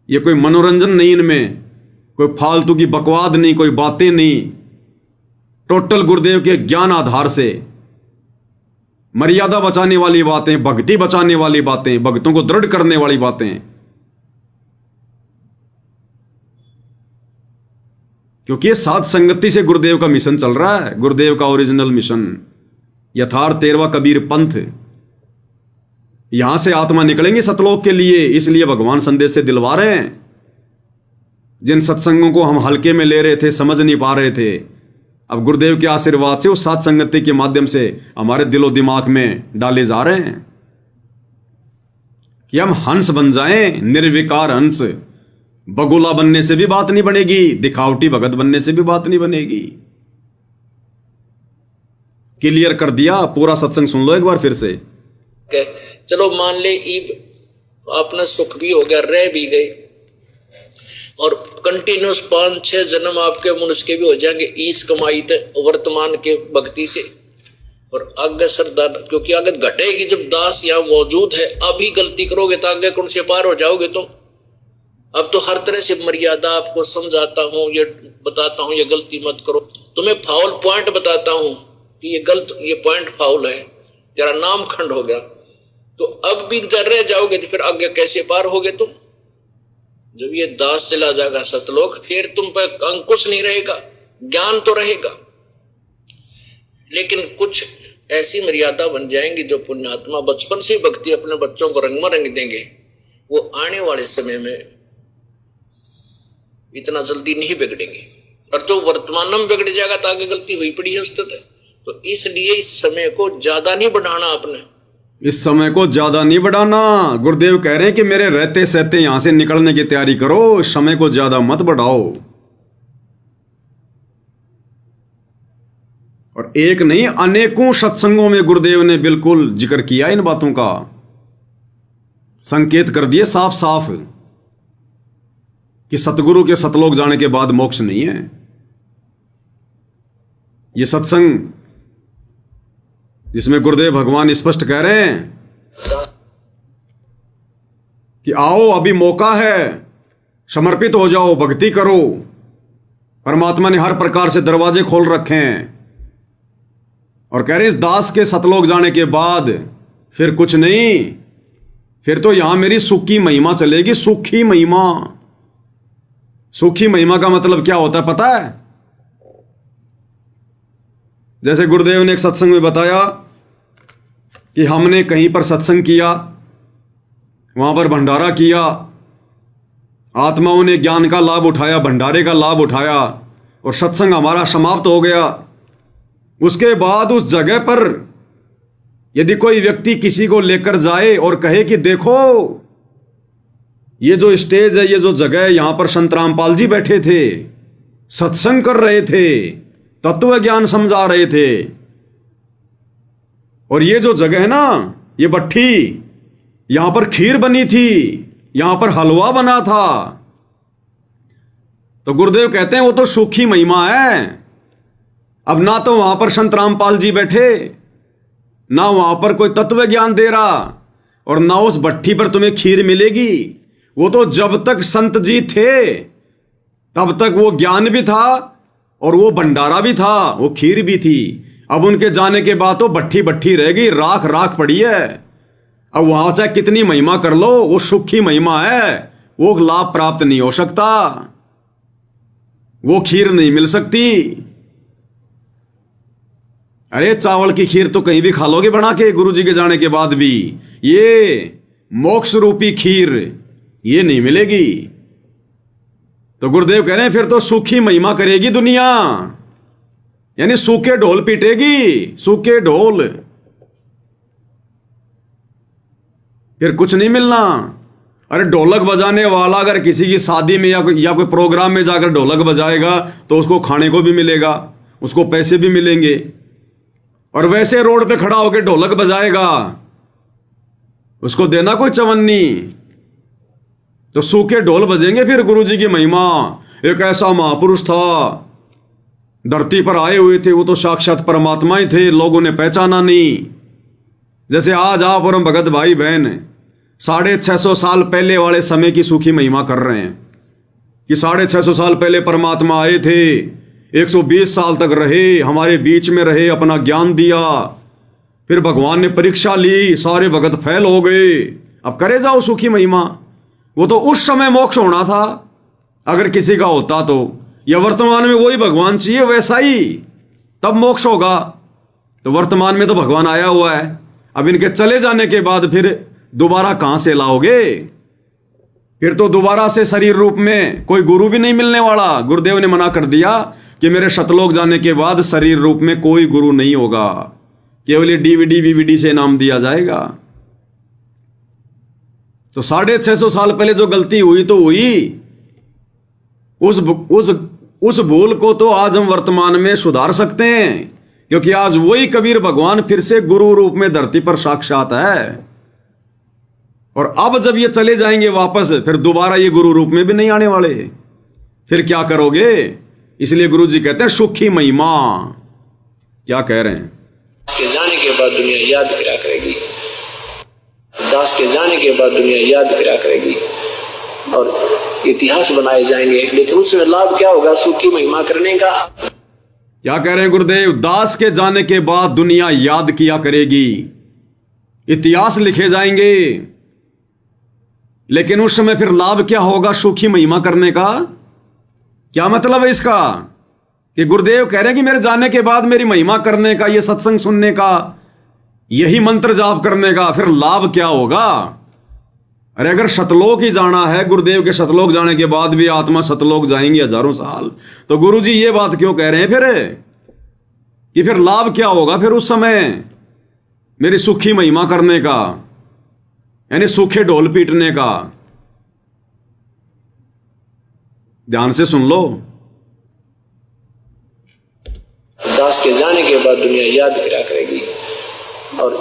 ये कोई मनोरंजन नहीं, इनमें कोई फालतू की बकवाद नहीं, कोई बातें नहीं। टोटल गुरुदेव के ज्ञान आधार से मर्यादा बचाने वाली बातें, भक्ति बचाने वाली बातें, भक्तों को दृढ़ करने वाली बातें। क्योंकि ये साथ संगति से गुरुदेव का मिशन चल रहा है, गुरुदेव का ओरिजिनल मिशन, यथार्थ 13वां कबीर पंथ। यहां से आत्मा निकलेंगी सतलोक के लिए, इसलिए भगवान संदेश से दिलवा रहे हैं। जिन सत्संगों को हम हल्के में ले रहे थे, समझ नहीं पा रहे थे, अब गुरुदेव के आशीर्वाद से उस साथ संगति के माध्यम से हमारे दिलो दिमाग में डाले जा रहे हैं कि हम हंस बन जाएं, निर्विकार हंस। बगुला बनने से भी बात नहीं बनेगी, दिखावटी भगत बनने से भी बात नहीं बनेगी। क्लियर कर दिया, पूरा सत्संग सुन लो एक बार फिर से। चलो मान ले ईब अपना सुख भी हो गया, रह भी गए, और कंटिन्यूस 5-6 जन्म आपके मनुष्य के भी हो जाएंगे ईस कमाई थे वर्तमान के भक्ति से। और आगे श्रद्धा, क्योंकि आगे घटेगी जब दास यहाँ मौजूद है। अभी गलती करोगे तो आगे कौन से पार हो जाओगे तुम। अब तो हर तरह से मर्यादा आपको समझाता हूं, ये बताता हूं ये गलती मत करो, तुम्हें फाउल पॉइंट बताता हूं कि ये पॉइंट फाउल है, तेरा नाम खंड हो गया। तो अब भी जब रह जाओगे तो फिर आगे कैसे पार होगे तुम। जब ये दास चला जाएगा सतलोक, फिर तुम पर अंकुश नहीं रहेगा, ज्ञान तो रहेगा, लेकिन कुछ ऐसी मर्यादा बन जाएंगी जो पुण्यात्मा बचपन से भक्ति अपने बच्चों को रंग में रंग देंगे, वो आने वाले समय में इतना जल्दी नहीं बिगड़ेंगे। और जो वर्तमान में बिगड़ जाएगा तो आगे गलती हुई पड़ी है उससे। तो इसलिए इस समय को ज्यादा नहीं बढ़ाना, आपने इस समय को ज्यादा नहीं बढ़ाना। गुरुदेव कह रहे हैं कि मेरे रहते सहते यहां से निकलने की तैयारी करो, इस समय को ज्यादा मत बढ़ाओ। और एक नहीं, अनेकों सत्संगों में गुरुदेव ने बिल्कुल जिक्र किया इन बातों का, संकेत कर दिए साफ साफ कि सतगुरु के सतलोक जाने के बाद मोक्ष नहीं है। ये सत्संग जिसमें गुरुदेव भगवान स्पष्ट कह रहे हैं कि आओ अभी मौका है, समर्पित हो जाओ, भक्ति करो। परमात्मा ने हर प्रकार से दरवाजे खोल रखे हैं और कह रहे इस दास के सतलोक जाने के बाद फिर कुछ नहीं, फिर तो यहां मेरी सुख की महिमा चलेगी। सुखी महिमा, सुखी महिमा का मतलब क्या होता है पता है? जैसे गुरुदेव ने एक सत्संग में बताया कि हमने कहीं पर सत्संग किया, वहां पर भंडारा किया, आत्माओं ने ज्ञान का लाभ उठाया, भंडारे का लाभ उठाया, और सत्संग हमारा समाप्त हो गया। उसके बाद उस जगह पर यदि कोई व्यक्ति किसी को लेकर जाए और कहे कि देखो ये जो स्टेज है, ये जो जगह है, यहां पर संत रामपाल जी बैठे थे, सत्संग कर रहे थे, तत्व ज्ञान समझा रहे थे, और ये जो जगह है ना, ये भट्ठी, यहां पर खीर बनी थी, यहां पर हलवा बना था, तो गुरुदेव कहते हैं वो तो सूखी महिमा है। अब ना तो वहां पर संत रामपाल जी बैठे, ना वहां पर कोई तत्व ज्ञान दे रहा, और ना उस भट्ठी पर तुम्हें खीर मिलेगी। वो तो जब तक संत जी थे तब तक वो ज्ञान भी था और वो भंडारा भी था, वो खीर भी थी। अब उनके जाने के बाद तो भट्ठी भट्ठी रह गई, राख राख पड़ी है। अब वहां चाहे कितनी महिमा कर लो, वो सूखी महिमा है, वो लाभ प्राप्त नहीं हो सकता, वो खीर नहीं मिल सकती। अरे चावल की खीर तो कहीं भी खा लोगे बना के, गुरु जी के जाने के बाद भी। ये मोक्ष रूपी खीर ये नहीं मिलेगी। तो गुरुदेव कह रहे हैं फिर तो सूखी महिमा करेगी दुनिया, यानी सूखे ढोल पीटेगी, सूखे ढोल, फिर कुछ नहीं मिलना। अरे ढोलक बजाने वाला अगर किसी की शादी में या कोई प्रोग्राम में जाकर ढोलक बजाएगा तो उसको खाने को भी मिलेगा, उसको पैसे भी मिलेंगे। और वैसे रोड पे खड़ा होकर ढोलक बजाएगा, उसको देना कोई चवन्नी। तो सूखे ढोल बजेंगे फिर गुरु जी की महिमा। एक ऐसा महापुरुष था, धरती पर आए हुए थे, वो तो साक्षात परमात्मा ही थे, लोगों ने पहचाना नहीं। जैसे आज आप और हम भगत भाई बहन 650 साल पहले वाले समय की सूखी महिमा कर रहे हैं कि 650 साल पहले परमात्मा आए थे, 120 साल तक रहे, हमारे बीच में रहे, अपना ज्ञान दिया, फिर भगवान ने परीक्षा ली, सारे भगत फैल हो गए। अब करे जाओ सूखी महिमा। वो तो उस समय मोक्ष होना था अगर किसी का होता तो, या वर्तमान में वही भगवान चाहिए वैसा ही, तब मोक्ष होगा। तो वर्तमान में तो भगवान आया हुआ है, अब इनके चले जाने के बाद फिर दोबारा कहां से लाओगे? फिर तो दोबारा से शरीर रूप में कोई गुरु भी नहीं मिलने वाला। गुरुदेव ने मना कर दिया कि मेरे सतलोक जाने के बाद शरीर रूप में कोई गुरु नहीं होगा, केवल ये डीवीडी वीवीडी से नाम दिया जाएगा। तो 650 साल पहले जो गलती हुई तो हुई, उस भूल को तो आज हम वर्तमान में सुधार सकते हैं, क्योंकि आज वही कबीर भगवान फिर से गुरु रूप में धरती पर साक्षात है। और अब जब ये चले जाएंगे वापस, फिर दोबारा ये गुरु रूप में भी नहीं आने वाले। फिर क्या करोगे? इसलिए गुरु जी कहते हैं सुखी महिमा। क्या कह रहे हैं? के जाने के बाद दुनिया याद करा करेगी, दास के जाने के बाद दुनिया याद करा करेगी और इतिहास बनाए जाएंगे, लेकिन उसमें लाभ क्या होगा सुखी महिमा करने का? क्या कह रहे हैं गुरुदेव? दास के जाने के बाद दुनिया याद किया करेगी, इतिहास लिखे जाएंगे, लेकिन उस समय फिर लाभ क्या होगा सुखी महिमा करने का? क्या मतलब है इसका? कि गुरुदेव कह रहे हैं कि मेरे जाने के बाद मेरी महिमा करने का, ये सत्संग सुनने का, यही मंत्र जाप करने का फिर लाभ क्या होगा? अरे अगर सतलोक ही जाना है, गुरुदेव के सतलोक जाने के बाद भी आत्मा सतलोक जाएंगे हजारों साल, तो गुरुजी ये बात क्यों कह रहे हैं फिर कि फिर लाभ क्या होगा फिर उस समय मेरी सुखी महिमा करने का, यानी सूखे ढोल पीटने का? ध्यान से सुन लो। दास के जाने के बाद दुनिया याद करा करेगी और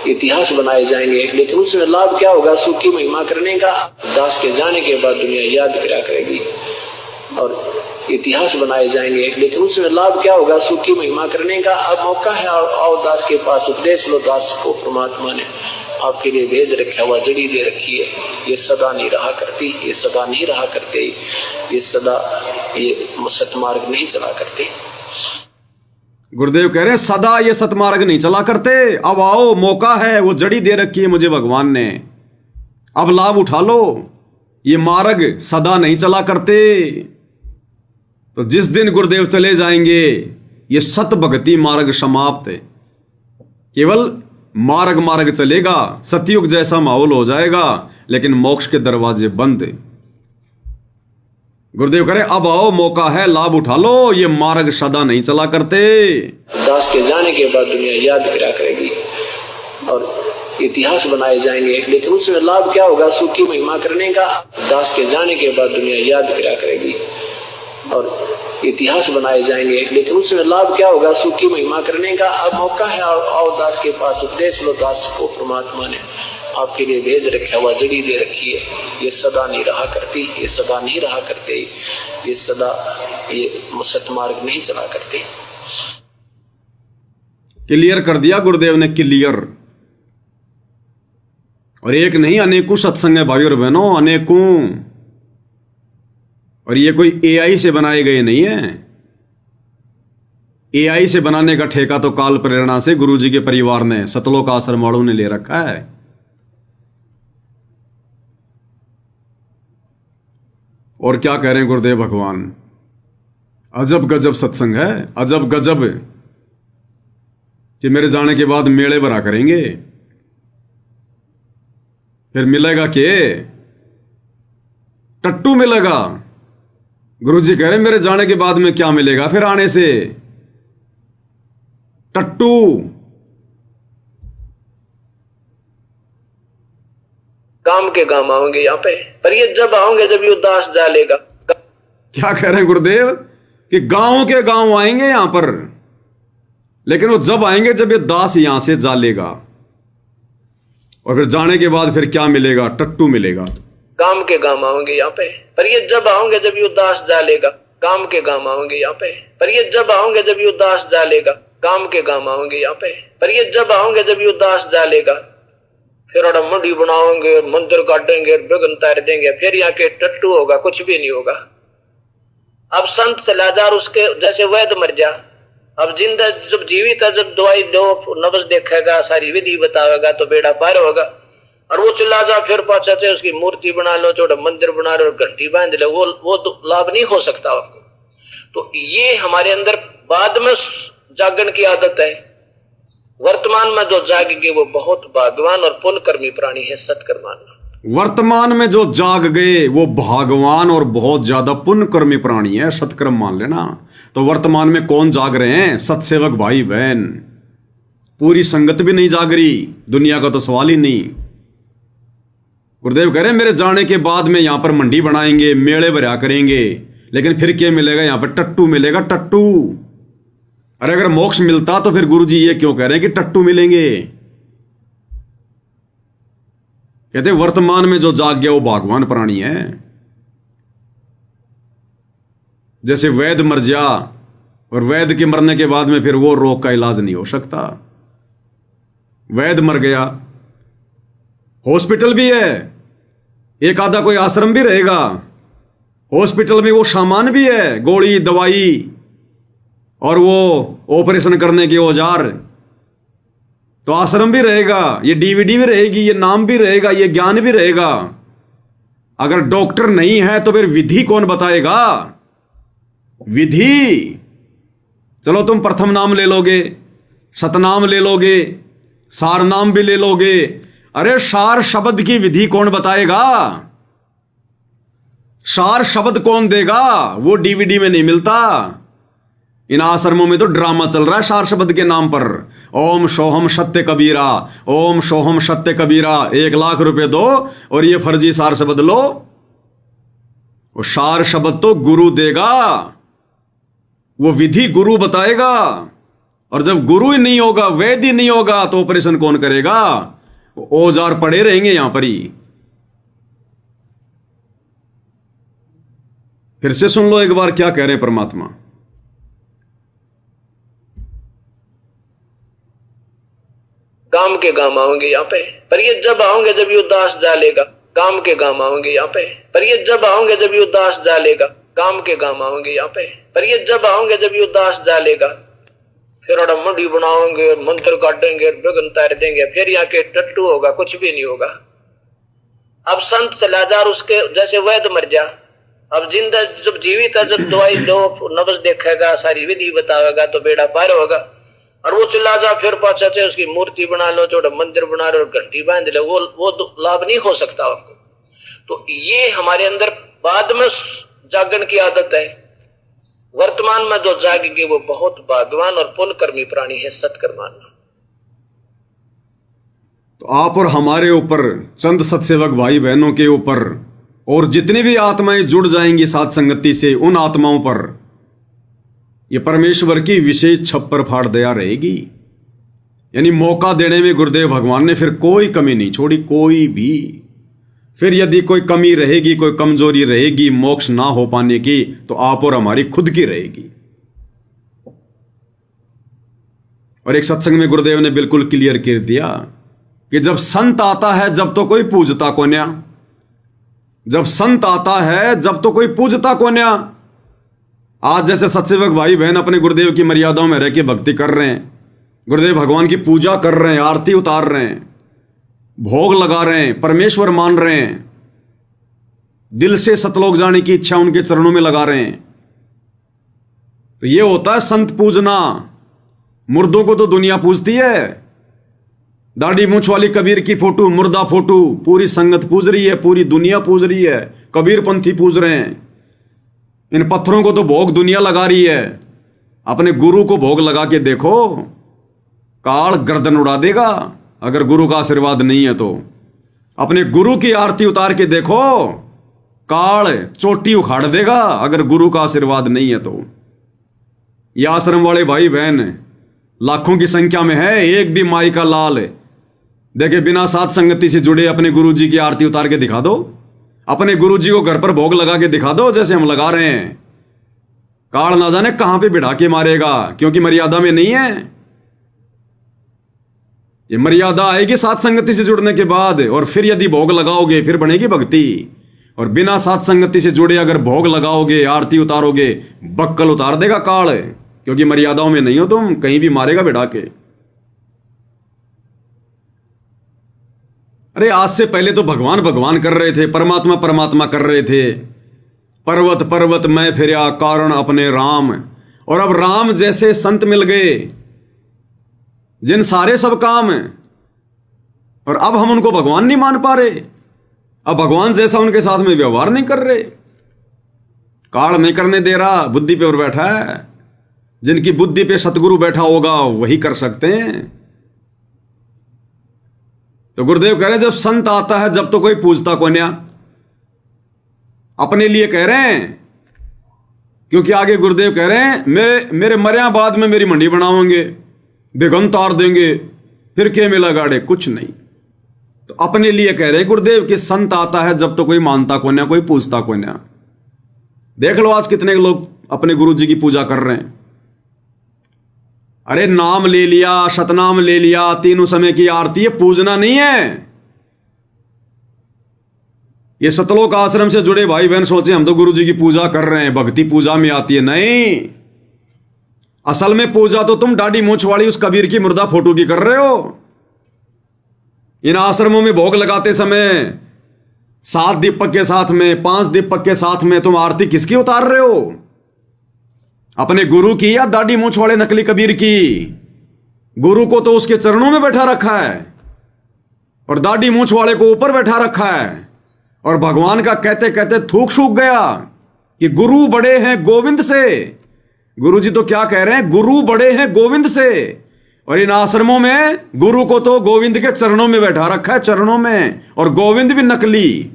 इतिहास बनाए जाएंगे, लेकिन उसमें लाभ क्या होगा सुखी महिमा करने का? दास के जाने के बाद दुनिया याद करा करेगी और इतिहास बनाए जाएंगे, लेकिन उसमें लाभ क्या होगा सुखी महिमा करने का? अब मौका है, आओ दास के पास उपदेश लो। दास को परमात्मा ने आपके लिए भेज रखा हुआ, जड़ी दे रखी है। ये सदा नहीं रहा करती, ये सदा नहीं रहा करते, ये सदा ये सतमार्ग नहीं चला करते। गुरुदेव कह रहे हैं सदा ये सतमार्ग नहीं चला करते। अब आओ, मौका है, वो जड़ी दे रखी है मुझे भगवान ने, अब लाभ उठा लो। ये मार्ग सदा नहीं चला करते। तो जिस दिन गुरुदेव चले जाएंगे ये सत भक्ति मार्ग समाप्त है, केवल मार्ग मार्ग चलेगा, सतयुग जैसा माहौल हो जाएगा, लेकिन मोक्ष के दरवाजे बंद। गुरुदेव कह रहे अब आओ, मौका है, लाभ उठा लो, ये मार्ग सदा नहीं चला करते। दास के जाने के बाद दुनिया याद करा करेगी और इतिहास बनाए जाएंगे, लेकिन उसमें लाभ क्या होगा सुखी महिमा करने का? दास के जाने के बाद दुनिया याद करा करेगी और इतिहास बनाए जाएंगे, लेकिन उसमें लाभ क्या होगा सुखी महिमा करने का? अब मौका है, आओ दास के पास उपदेश लो। दास को परमात्मा ने आपके लिए भेज रखा हुआ, जड़ी दे रखी है। ये सदा नहीं रहा करती, ये सदा नहीं रहा करते, ये सदा ये सतमार्ग नहीं चला करते। क्लियर कर दिया गुरुदेव ने, क्लियर। और एक नहीं, अनेकों सत्संग है भाई और बहनों, अनेकों। और ये कोई एआई से बनाए गए नहीं है। एआई से बनाने का ठेका तो काल प्रेरणा से गुरुजी के परिवार ने, सतलोक आश्रम वालों ने ले रखा है। और क्या कह रहे हैं गुरुदेव भगवान? अजब गजब सत्संग है, अजब गजब, कि मेरे जाने के बाद मेले भरा करेंगे। फिर मिलेगा के टट्टू मिलेगा। गुरुजी कह रहे मेरे जाने के बाद में क्या मिलेगा फिर आने से? टट्टू। काम के काम आओगे यहाँ पे, पर ये जब आओगे जब ये उदास डालेगा। क्या कह रहे हैं गुरुदेव कि गांव के गांव आएंगे यहां पर, लेकिन वो जब आएंगे जब ये दास यहां से जालेगा। और फिर जाने के बाद फिर क्या मिलेगा? टट्टू मिलेगा। काम के काम आओगे यहाँ पे, पर ये जब आओगे जब ये उदास डालेगा। काम के काम आओगे यहाँ पे, पर ये जब आओगे जब ये उदास डालेगा। काम के काम आओगे यहाँ पे, पर ये जब आओगे जब ये उदास डालेगा। फिर मंडी बनाओगे, मंदिर काटेंगे, बेगन तार देंगे, फिर यहाँ के टट्टू होगा, कुछ भी नहीं होगा। अब संत चला जा, उसके जैसे वैद मर जा। अब जिंदा जब जीवित है, जब दवाई दो, नब्ज देखेगा, सारी विधि बतावेगा, तो बेड़ा पार होगा। और वो चला जा फिर पाछा से उसकी मूर्ति बना लो, छोटा मंदिर बना लो, घंटी बांध लो, वो तो लाभ नहीं हो सकता आपको। तो ये हमारे अंदर बाद में जागरण की आदत है। वर्तमान में जो जाग गए वो बहुत भाग्यवान और पुण्यकर्मी प्राणी है, सत्कर्म मानना। वर्तमान में जो जाग गए वो भागवान और बहुत ज्यादा पुण्यकर्मी प्राणी है, सत्कर्म मान लेना। तो वर्तमान में कौन जाग रहे हैं? सत्सेवक भाई बहन। पूरी संगत भी नहीं जाग रही, दुनिया का तो सवाल ही नहीं। गुरुदेव कह रहे हैं मेरे जाने के बाद में यहां पर मंडी बनाएंगे, मेले भरा करेंगे, लेकिन फिर क्या मिलेगा? यहां पर टट्टू मिलेगा, टट्टू। अरे अगर मोक्ष मिलता तो फिर गुरुजी ये क्यों कह रहे हैं कि टट्टू मिलेंगे? कहते हैं वर्तमान में जो जाग गया वो भगवान प्राणी है। जैसे वैद्य मर जा और वैद्य के मरने के बाद में फिर वो रोग का इलाज नहीं हो सकता। वैद्य मर गया, हॉस्पिटल भी है, एक आधा कोई आश्रम भी रहेगा, हॉस्पिटल में वो सामान भी है, गोली दवाई और वो ऑपरेशन करने के औजार। तो आश्रम भी रहेगा, ये डीवीडी भी रहेगी, ये नाम भी रहेगा, ये ज्ञान भी रहेगा। अगर डॉक्टर नहीं है तो फिर विधि कौन बताएगा? विधि। चलो तुम प्रथम नाम ले लोगे, सतनाम ले लोगे, सार नाम भी ले लोगे, अरे सार शब्द की विधि कौन बताएगा? सार शब्द कौन देगा? वो डीवीडी में नहीं मिलता। इन आश्रमों में तो ड्रामा चल रहा है सार शब्द के नाम पर। ओम सोहम सत्य कबीरा, ओम सोहम सत्य कबीरा, 1 लाख रुपए दो और ये फर्जी सार शब्द लो। वो सार शब्द तो गुरु देगा, वो विधि गुरु बताएगा। और जब गुरु ही नहीं होगा, वैद्य ही नहीं होगा, तो ऑपरेशन कौन करेगा? औजार पड़े रहेंगे यहां पर ही। फिर से सुन लो एक बार क्या कह रहे हैं परमात्मा। काम के काम आओगे यहाँ पे, पर ये जब आओगे जब ये उदास डालेगा। काम के काम आओगे यहाँ पे, पर ये जब आओगे जब ये उदास डालेगा। काम के काम आओगे यहाँ पे, पर ये जब आओगे जब ये उदास डालेगा। फिर और मंडी बनाओगे, मंत्र काटेंगे, बेगन तार देंगे, फिर यहाँ के टट्टू होगा, कुछ भी नहीं होगा। अब संत चला जा, उसके जैसे वैद्य मर जा। अब जिंदा जब जीवित है, जब दवाई दो, नब्ज देखेगा, सारी विधि बतावेगा तो बेड़ा पार होगा। और वो चला जा फिर पाछा से उसकी मूर्ति बना लो, छोटा मंदिर बना लो, घंटी बांध लो, वो लाभ नहीं हो सकता आपको। तो ये हमारे अंदर बाद में जागरण की आदत है। वर्तमान में जो जागेंगे वो बहुत भाग्यवान और पुण्यकर्मी प्राणी है, सत्कर्म मानना। तो आप और हमारे ऊपर, चंद सत्सेवक भाई बहनों के ऊपर और जितनी भी आत्माएं जुड़ जाएंगी साथ संगति से, उन आत्माओं पर ये परमेश्वर की विशेष छप्पर फाड़ दया रहेगी। यानी मौका देने में गुरुदेव भगवान ने फिर कोई कमी नहीं छोड़ी, कोई भी। फिर यदि कोई कमी रहेगी, कोई कमजोरी रहेगी मोक्ष ना हो पाने की, तो आप और हमारी खुद की रहेगी। और एक सत्संग में गुरुदेव ने बिल्कुल क्लियर कर दिया कि जब संत आता है जब तो कोई पूजता कोन्या, जब संत आता है जब तो कोई पूजता कोन्या। आज जैसे सत्सेवक भाई बहन अपने गुरुदेव की मर्यादाओं में रह के भक्ति कर रहे हैं, गुरुदेव भगवान की पूजा कर रहे हैं, आरती उतार रहे हैं, भोग लगा रहे हैं, परमेश्वर मान रहे हैं, दिल से सतलोक जाने की इच्छा उनके चरणों में लगा रहे हैं। तो ये होता है संत पूजना। मुर्दों को तो दुनिया पूजती है, दाढ़ी मूंछ वाली कबीर की फोटो, मुर्दा फोटो पूरी संगत पूज रही है, पूरी दुनिया पूज रही है, कबीर पंथी पूज रहे हैं। इन पत्थरों को तो भोग दुनिया लगा रही है। अपने गुरु को भोग लगा के देखो, काल गर्दन उड़ा देगा अगर गुरु का आशीर्वाद नहीं है तो। अपने गुरु की आरती उतार के देखो, काल चोटी उखाड़ देगा अगर गुरु का आशीर्वाद नहीं है तो। ये आश्रम वाले भाई बहन लाखों की संख्या में है, एक भी माई का लाल देखे बिना साथ संगति से जुड़े अपने गुरु जी की आरती उतार के दिखा दो, अपने गुरु जी को घर पर भोग लगा के दिखा दो जैसे हम लगा रहे हैं। काल ना जाने कहां पे बिठा के मारेगा, क्योंकि मर्यादा में नहीं है। ये मर्यादा आएगी साथ संगति से जुड़ने के बाद, और फिर यदि भोग लगाओगे फिर बनेगी भक्ति। और बिना साथ संगति से जुड़े अगर भोग लगाओगे, आरती उतारोगे, बक्कल उतार देगा काल, क्योंकि मर्यादाओं में नहीं हो तुम, कहीं भी मारेगा बिठा के। अरे आज से पहले तो भगवान भगवान कर रहे थे, परमात्मा परमात्मा कर रहे थे। पर्वत पर्वत मैं फिरा कारण अपने राम। और अब राम जैसे संत मिल गए, जिन सारे सब काम हैं, और अब हम उनको भगवान नहीं मान पा रहे। अब भगवान जैसा उनके साथ में व्यवहार नहीं कर रहे, काल नहीं करने दे रहा, बुद्धि पे और बैठा है। जिनकी बुद्धि पे सतगुरु बैठा होगा वही कर सकते हैं। तो गुरुदेव कह रहे जब संत आता है जब तो कोई पूछता को नहीं। अपने लिए कह रहे हैं, क्योंकि आगे गुरुदेव कह रहे हैं मेरे मरिया बाद में मेरी मंडी बनाओगे, बेगम तार देंगे, फिर क्या मिला गाड़े, कुछ नहीं। तो अपने लिए कह रहे हैं गुरुदेव कि संत आता है जब तो कोई मानता को नहीं, कोई पूछता को नहीं। देख लो आज कितने लोग अपने गुरु जी की पूजा कर रहे हैं। अरे नाम ले लिया, शतनाम ले लिया, तीनों समय की आरती, ये पूजना नहीं है। ये सतलोक आश्रम से जुड़े भाई बहन सोचे हम तो गुरु जी की पूजा कर रहे हैं, भक्ति पूजा में आती है। नहीं, असल में पूजा तो तुम दाढ़ी मूंछ वाली उस कबीर की मुर्दा फोटो की कर रहे हो। इन आश्रमों में भोग लगाते समय 7 दीपक के साथ में, 5 दीपक के साथ में तुम आरती किसकी उतार रहे हो? अपने गुरु की या दाढ़ी मूंछ वाले नकली कबीर की? गुरु को तो उसके चरणों में बैठा रखा है और दाढ़ी मूंछ वाले को ऊपर बैठा रखा है। और भगवान का कहते कहते थूक सूख गया कि गुरु बड़े हैं गोविंद से। गुरु जी तो क्या कह रहे हैं, गुरु बड़े हैं गोविंद से। और इन आश्रमों में गुरु को तो गोविंद के चरणों में बैठा रखा है, चरणों में, और गोविंद भी नकली।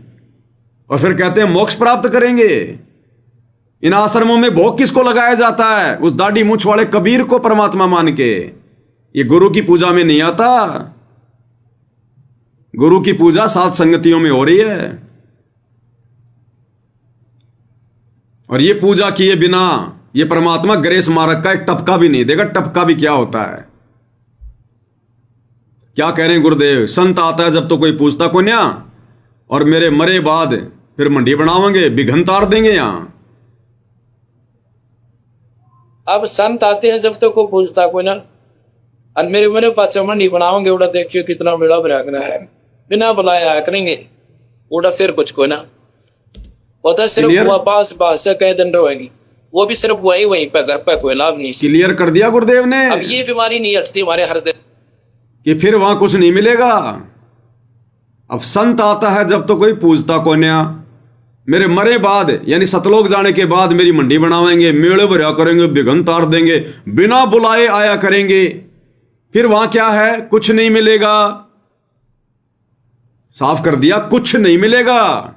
और फिर कहते हैं मोक्ष प्राप्त करेंगे। इन आश्रमों में भोग किसको लगाया जाता है? उस दाढ़ी मूंछ वाले कबीर को परमात्मा मान के। ये गुरु की पूजा में नहीं आता। गुरु की पूजा सात संगतियों में हो रही है। और ये पूजा किए बिना ये परमात्मा ग्रेस मार्ग का एक टपका भी नहीं देगा। टपका भी क्या होता है? क्या कह रहे हैं गुरुदेव? संत आता है जब तो कोई पूछता को न्या, और मेरे मरे बाद फिर मंडी बनावेंगे, बिघन तार देंगे यहां। अब संत आते हैं जब तक को पूछता कोई ना, और मेरे मरे पाचा मंडी बनाओगे, उड़ा देखियो कितना बेड़ा बरागना है, बिना बुलाए आया करेंगे, उड़ा फिर कुछ को ना होता, सिर्फ वापस बास कह दंड होगी, वो भी सिर्फ वहीं पे घर पे कोई लाभ नहीं। क्लियर कर दिया गुरुदेव ने। अब ये बीमारी नहीं हटती हमारे हृदय कि फिर वहां कुछ नहीं मिलेगा। अब संत आता है जब तो कोई पूछता को न्या, मेरे मरे बाद यानी सतलोक जाने के बाद मेरी मंडी बनावेंगे, मेले भरा करेंगे, बिघन तार देंगे, बिना बुलाए आया करेंगे। फिर वहां क्या है? कुछ नहीं मिलेगा। साफ कर दिया, कुछ नहीं मिलेगा।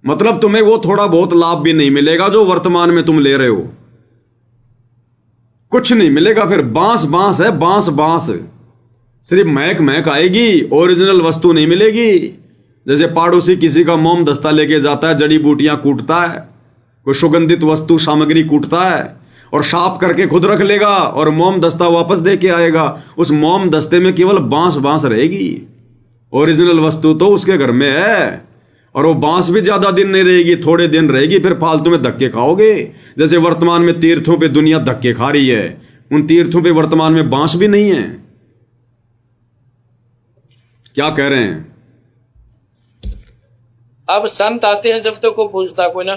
मतलब तुम्हें वो थोड़ा बहुत लाभ भी नहीं मिलेगा जो वर्तमान में तुम ले रहे हो। कुछ नहीं मिलेगा। फिर बांस बांस है, बांस बांस, सिर्फ महक महक आएगी, ओरिजिनल वस्तु नहीं मिलेगी। जैसे पड़ोसी किसी का मोम दस्ता लेके जाता है, जड़ी बूटियां कूटता है, कोई सुगंधित वस्तु सामग्री कूटता है और साफ करके खुद रख लेगा और मोम दस्ता वापस दे के आएगा। उस मोम दस्ते में केवल बांस बांस रहेगी। ओरिजिनल वस्तु तो उसके घर में है, और वो बांस भी ज्यादा दिन नहीं रहेगी, थोड़े दिन रहेगी, फिर फालतू में धक्के खाओगे। जैसे वर्तमान में तीर्थों पे दुनिया धक्के खा रही है, उन तीर्थों पे वर्तमान में बांस भी नहीं है। क्या कह रहे हैं? अब संत आते हैं जब तक को पूछता कोई ना,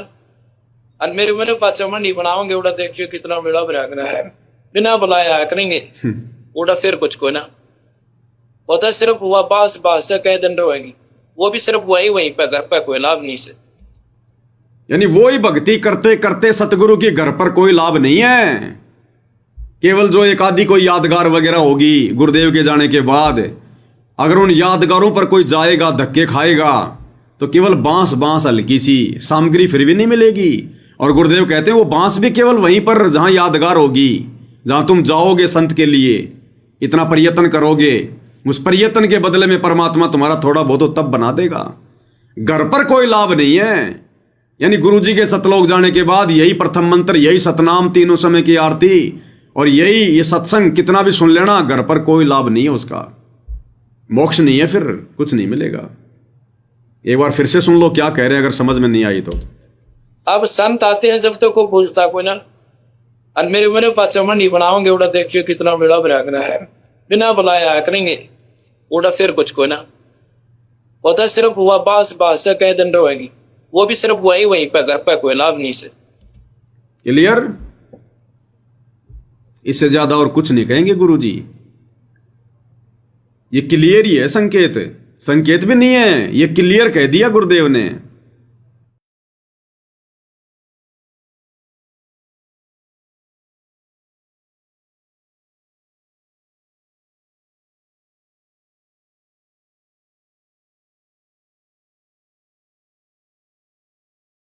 और मेरे मरे पाचा मंडी बनाओगे, उड़ा देखियो कितना बेड़ा बरागना है, बिना बुलाए आया करेंगे, उड़ा फिर कुछ को ना होता, सिर्फ वापस बास कह दंड होगी, वो भी सिर्फ वहीं पे घर पे कोई लाभ नहीं से। यानी वो ही भक्ति करते करते सतगुरु के घर पर कोई लाभ नहीं है। केवल जो एक आदि कोई यादगार वगैरह होगी गुरुदेव के जाने के बाद, अगर उन यादगारों पर कोई जाएगा, धक्के खाएगा, तो केवल बांस बांस, हल्की सी सामग्री फिर भी नहीं मिलेगी। और गुरुदेव कहते हैं वो बांस भी केवल वहीं पर जहां यादगार होगी, जहां तुम जाओगे संत के लिए, इतना प्रयत्न करोगे, उस प्रयत्न के बदले में परमात्मा तुम्हारा थोड़ा बहुत तो तब बना देगा। घर पर कोई लाभ नहीं है। यानी गुरुजी के सतलोक जाने के बाद यही प्रथम मंत्र, यही सतनाम, तीनों समय की आरती और यही ये सत्संग कितना भी सुन लेना, घर पर कोई लाभ नहीं है उसका। मोक्ष नहीं है, फिर कुछ नहीं मिलेगा। एक बार फिर से सुन लो क्या कह रहे हैं, अगर समझ में नहीं आई तो। अब संत आते हैं जब तक को पूछता कोई ना, और मेरे मरे पाचा मंडी बनाओगे, उड़ा देखियो कितना बेड़ा बरागना है, बिना बुलाए आया करेंगे, उड़ा फिर कुछ को ना होता, सिर्फ वापस बास कह दंड होगी, वो भी सिर्फ वहीं पे घर पे कोई लाभ नहीं से। क्लियर? इससे ज्यादा और कुछ नहीं कहेंगे गुरुजी। ये क्लियर ही है, संकेत संकेत भी नहीं है, ये क्लियर कह दिया गुरुदेव ने।